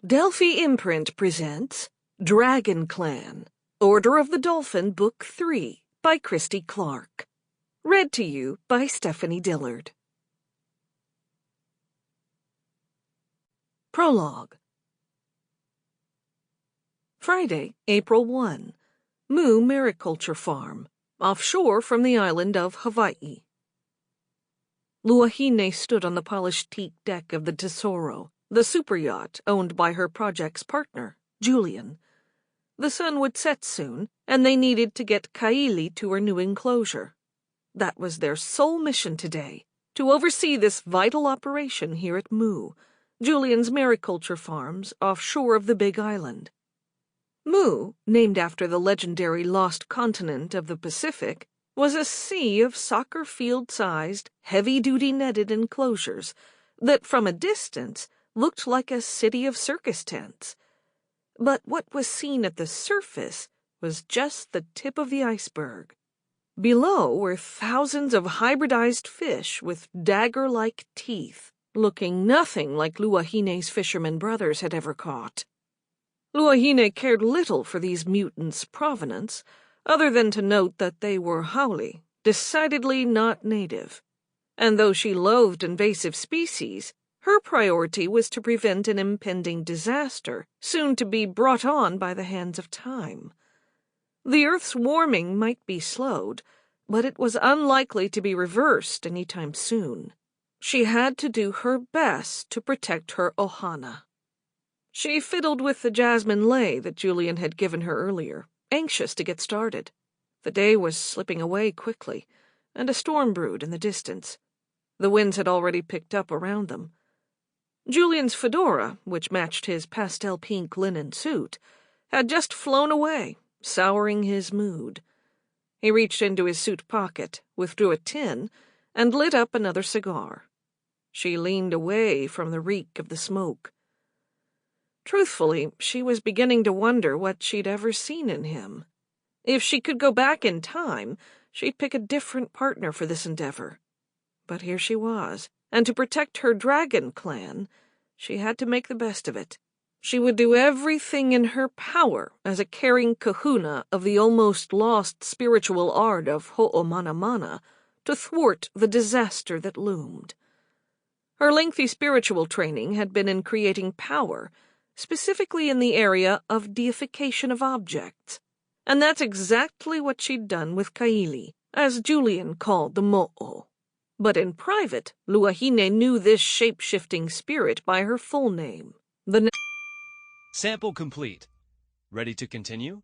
Delphi Imprint presents Dragon Clan, Order of the Dolphin, Book 3, by Kristie Clark. Read to you by Stephanie Dillard. Prologue. Friday, April 1. Moo Mariculture Farm, offshore from the island of Hawaii. Luahine stood on the polished teak deck of the Tesoro, the superyacht owned by her project's partner, Julian. The sun would set soon, and they needed to get Kaili to her new enclosure. That was their sole mission today, to oversee this vital operation here at Moo, Julian's mariculture farms offshore of the Big Island. Moo, named after the legendary lost continent of the Pacific, was a sea of soccer field-sized, heavy-duty netted enclosures that, from a distance, looked like a city of circus tents. But what was seen at the surface was just the tip of the iceberg. Below were thousands of hybridized fish with dagger-like teeth, looking nothing like Luahine's fishermen brothers had ever caught. Luahine cared little for these mutants' provenance, other than to note that they were haole, decidedly not native. And though she loathed invasive species, her priority was to prevent an impending disaster, soon to be brought on by the hands of time. The Earth's warming might be slowed, but it was unlikely to be reversed any time soon. She had to do her best to protect her ohana. She fiddled with the jasmine lei that Julian had given her earlier, anxious to get started. The day was slipping away quickly, and a storm brewed in the distance. The winds had already picked up around them. Julian's fedora, which matched his pastel pink linen suit, had just flown away, souring his mood. He reached into his suit pocket, withdrew a tin, and lit up another cigar. She leaned away from the reek of the smoke. Truthfully, she was beginning to wonder what she'd ever seen in him. If she could go back in time, she'd pick a different partner for this endeavor. But here she was, and to protect her dragon clan, she had to make the best of it. She would do everything in her power as a caring kahuna of the almost lost spiritual art of ho'omanamana to thwart the disaster that loomed. Her lengthy spiritual training had been in creating power, specifically in the area of deification of objects, and that's exactly what she'd done with Kaili, as Julian called the mo'o. But in private, Luahine knew this shape-shifting spirit by her full name. Sample complete. Ready to continue?